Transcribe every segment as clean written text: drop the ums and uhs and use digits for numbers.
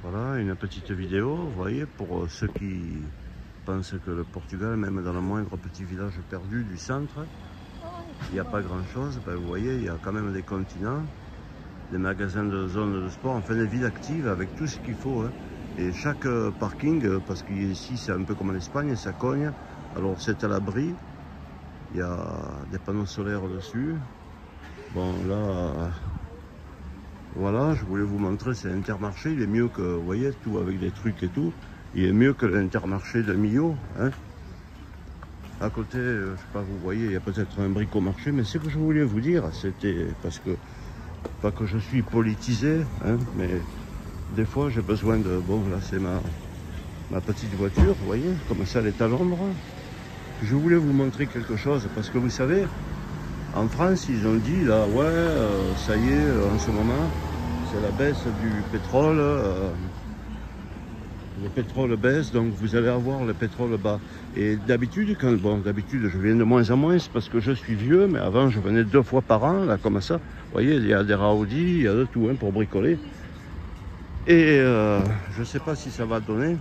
Voilà, une petite vidéo, vous voyez, pour ceux qui pensent que le Portugal, même dans le moindre petit village perdu du centre, il n'y a pas grand-chose. Ben, vous voyez, il y a quand même des continents, des magasins de zones de sport, enfin des villes actives avec tout ce qu'il faut. Hein. Et chaque parking, parce qu'ici c'est un peu comme en Espagne, ça cogne, alors c'est à l'abri, il y a des panneaux solaires dessus. Bon là... Voilà, je voulais vous montrer, c'est l'Intermarché, il est mieux que, vous voyez, tout avec des trucs et tout, il est mieux que l'Intermarché de Millau, hein. À côté, je sais pas, vous voyez, il y a peut-être un bricomarché, mais ce que je voulais vous dire, c'était, parce que, pas que je suis politisé, hein, mais des fois j'ai besoin de, bon là c'est ma petite voiture, vous voyez, comme ça elle est à l'ombre. Je voulais vous montrer quelque chose, parce que vous savez, en France, ils ont dit, là, ouais, ça y est, en ce moment, c'est la baisse du pétrole. Le pétrole baisse, donc vous allez avoir le pétrole bas. Et d'habitude, d'habitude, je viens de moins en moins, c'est parce que je suis vieux, mais avant, je venais 2 fois par an, là, comme ça. Vous voyez, il y a des raudis, il y a de tout, hein, pour bricoler. Et je ne sais pas si ça va donner.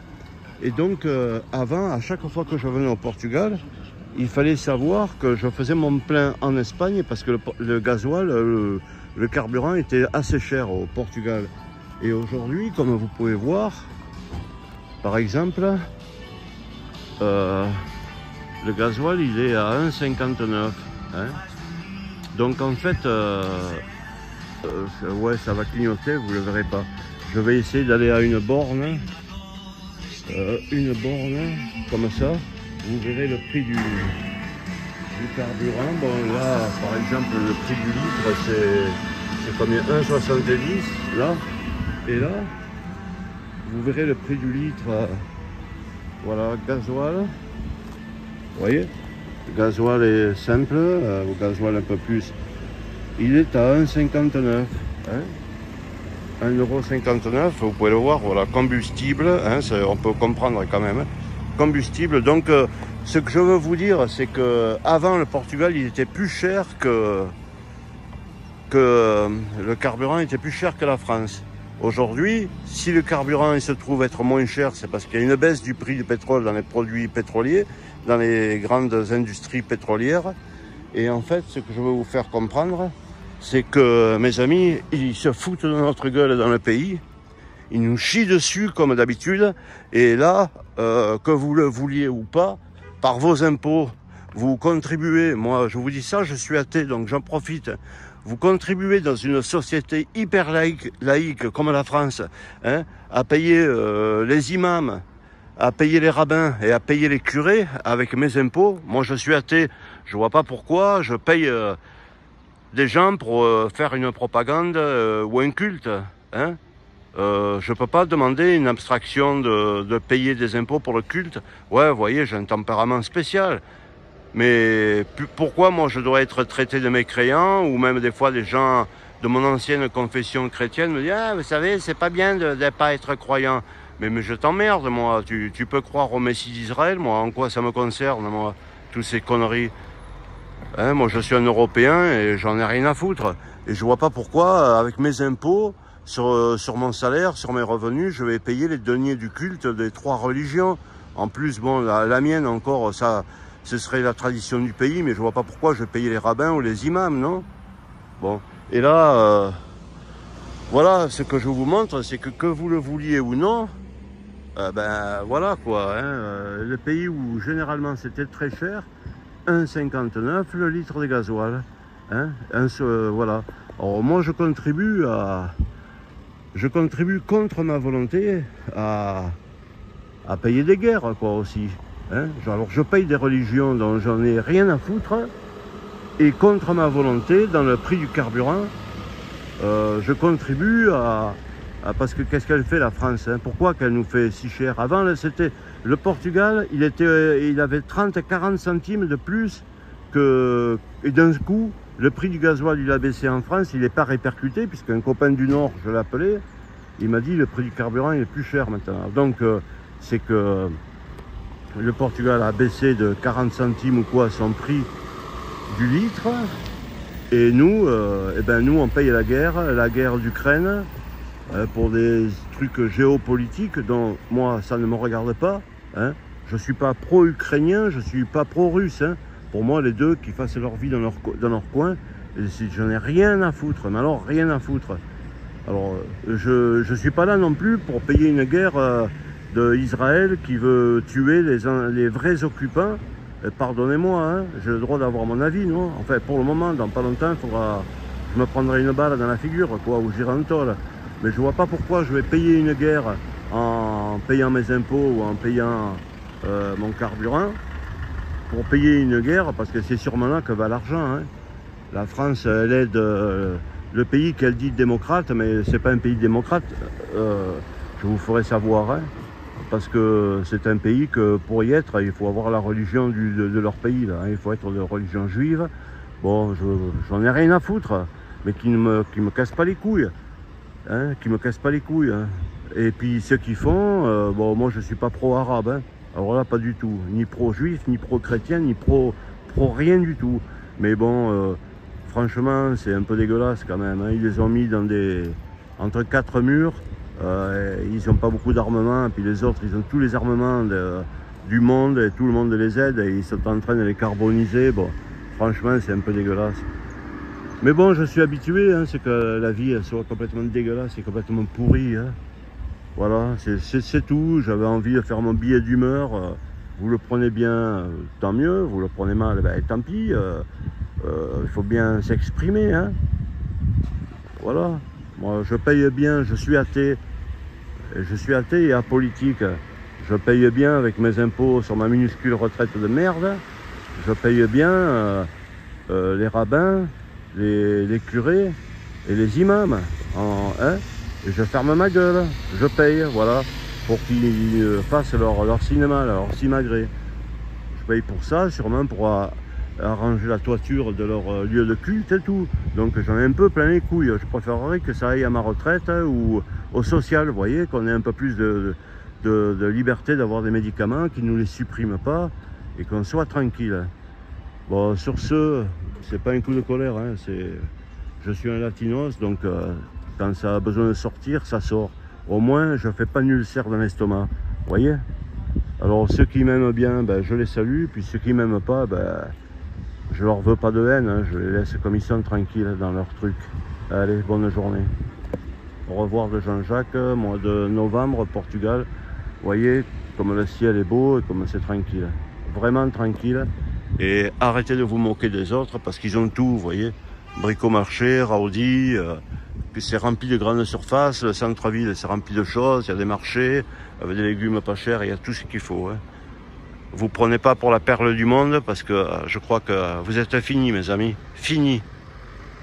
Et donc, avant, à chaque fois que je venais au Portugal, il fallait savoir que je faisais mon plein en Espagne parce que le gasoil, le carburant était assez cher au Portugal. Et aujourd'hui, comme vous pouvez voir, par exemple, le gasoil il est à 1,59. Hein. Donc en fait, ouais, ça va clignoter, vous ne le verrez pas. Je vais essayer d'aller à une borne comme ça. Vous verrez le prix du carburant. Bon là, par exemple, le prix du litre, c'est combien? 1,70 là. Et là, vous verrez le prix du litre. Voilà, gasoil. Vous voyez, le gasoil est simple, le gasoil un peu plus. Il est à 1,59. Hein, 1,59 €, vous pouvez le voir, voilà, combustible, hein, on peut comprendre quand même. Combustible, donc ce que je veux vous dire, c'est que avant le Portugal, il était plus cher que le carburant était plus cher que la France. Aujourd'hui, si le carburant il se trouve être moins cher, c'est parce qu'il y a une baisse du prix du pétrole dans les produits pétroliers, dans les grandes industries pétrolières. Et en fait, ce que je veux vous faire comprendre, c'est que mes amis, ils se foutent de notre gueule dans le pays. Ils nous chient dessus comme d'habitude. Et là, que vous le vouliez ou pas, par vos impôts, vous contribuez. Moi, je vous dis ça, je suis athée, donc j'en profite. Vous contribuez dans une société hyper laïque comme la France, hein, à payer les imams, à payer les rabbins et à payer les curés avec mes impôts. Moi, je suis athée. Je vois pas pourquoi je paye des gens pour faire une propagande ou un culte, hein. Je peux pas demander une abstraction de payer des impôts pour le culte. Ouais, vous voyez, j'ai un tempérament spécial. Mais pourquoi moi je dois être traité de mécréant, ou même des fois des gens de mon ancienne confession chrétienne me disent « Ah, vous savez, c'est pas bien de ne pas être croyant. » Mais je t'emmerde, moi. Tu peux croire au Messie d'Israël, moi. En quoi ça me concerne, moi, toutes ces conneries. Hein, moi, je suis un Européen et j'en ai rien à foutre. Et je vois pas pourquoi, avec mes impôts, sur mon salaire, sur mes revenus, je vais payer les deniers du culte des 3 religions. En plus, bon, la mienne encore, ça, ce serait la tradition du pays, mais je vois pas pourquoi je vais payer les rabbins ou les imams, non? Bon, et là, voilà, ce que je vous montre, c'est que vous le vouliez ou non, ben voilà quoi, hein, le pays où généralement c'était très cher, 1,59 € le litre de gasoil, hein, voilà. Alors moi je contribue contre ma volonté à payer des guerres, quoi, aussi. Hein. Alors je paye des religions dont j'en ai rien à foutre, et contre ma volonté, dans le prix du carburant, je contribue parce que qu'est-ce qu'elle fait la France, hein? Pourquoi qu'elle nous fait si cher? Avant, c'était le Portugal, il avait 30-40 centimes de plus et d'un coup, le prix du gasoil il a baissé en France, il n'est pas répercuté, puisqu'un copain du Nord, je l'ai appelé, il m'a dit le prix du carburant il est plus cher maintenant. Donc c'est que le Portugal a baissé de 40 centimes ou quoi son prix du litre, et nous, nous on paye la guerre d'Ukraine, pour des trucs géopolitiques dont moi ça ne me regarde pas. Hein. Je ne suis pas pro-ukrainien, je ne suis pas pro-russe. Hein. Pour moi, les deux qui fassent leur vie dans leur coin, j'en ai rien à foutre, mais alors rien à foutre. Alors, je ne suis pas là non plus pour payer une guerre d'Israël qui veut tuer les vrais occupants. Pardonnez-moi, hein, j'ai le droit d'avoir mon avis, non? Enfin, pour le moment, dans pas longtemps, je me prendrai une balle dans la figure, quoi, ou j'irai en tôle. Mais je vois pas pourquoi je vais payer une guerre en payant mes impôts ou en payant mon carburant pour payer une guerre, parce que c'est sûrement là que va l'argent. Hein. La France, elle aide le pays qu'elle dit démocrate, mais c'est pas un pays démocrate. Je vous ferai savoir, hein, parce que c'est un pays que pour y être, il faut avoir la religion de leur pays. Là, hein. Il faut être de religion juive. Bon, j'en ai rien à foutre, mais qui me casse pas les couilles. Hein, qui me casse pas les couilles. Hein. Et puis ceux qui font, bon, moi je suis pas pro-arabe. Hein. Alors là, pas du tout. Ni pro-juif, ni pro-chrétien, ni pro rien du tout. Mais bon, franchement, c'est un peu dégueulasse quand même. Hein. Ils les ont mis entre 4 murs. Ils n'ont pas beaucoup d'armement. Puis les autres, ils ont tous les armements du monde. Et tout le monde les aide. Et ils sont en train de les carboniser. Bon, franchement, c'est un peu dégueulasse. Mais bon, je suis habitué. Hein, c'est que la vie elle soit complètement dégueulasse et complètement pourrie. Hein. Voilà, c'est tout. J'avais envie de faire mon billet d'humeur. Vous le prenez bien, tant mieux. Vous le prenez mal, ben, tant pis. Il faut bien s'exprimer. Hein. Voilà. Moi, je paye bien. Je suis athée. Je suis athée et apolitique. Je paye bien avec mes impôts sur ma minuscule retraite de merde. Je paye bien les rabbins, les curés et les imams. Hein. Et je ferme ma gueule, je paye, voilà, pour qu'ils fassent leur cinéma, leur cimagré. Je paye pour ça, sûrement pour arranger la toiture de leur lieu de culte et tout. Donc j'en ai un peu plein les couilles. Je préférerais que ça aille à ma retraite hein, ou au social, vous voyez, qu'on ait un peu plus de liberté d'avoir des médicaments, qu'ils ne nous les suppriment pas et qu'on soit tranquille. Bon, sur ce, c'est pas un coup de colère, hein, je suis un latinos, donc... quand ça a besoin de sortir, ça sort. Au moins, je ne fais pas nul cerf dans l'estomac. Vous voyez? Alors, ceux qui m'aiment bien, ben, je les salue. Puis ceux qui ne m'aiment pas, ben, je leur veux pas de haine. Hein. Je les laisse comme ils sont tranquilles dans leur truc. Allez, bonne journée. Au revoir de Jean-Jacques, mois de novembre, Portugal. Vous voyez comme le ciel est beau et comme c'est tranquille. Vraiment tranquille. Et arrêtez de vous moquer des autres parce qu'ils ont tout, vous voyez. Bricomarché, Raudi... Puis c'est rempli de grandes surfaces, le centre-ville c'est rempli de choses, il y a des marchés, avec des légumes pas chers, il y a tout ce qu'il faut. Hein. Vous prenez pas pour la perle du monde parce que je crois que vous êtes finis mes amis, finis.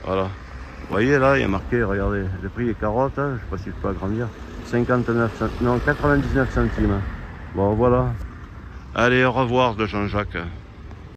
Voilà. Vous voyez là, il y a marqué, regardez, le prix des carottes, hein, je sais pas si je peux agrandir, 99 centimes. Bon voilà. Allez, au revoir de Jean-Jacques.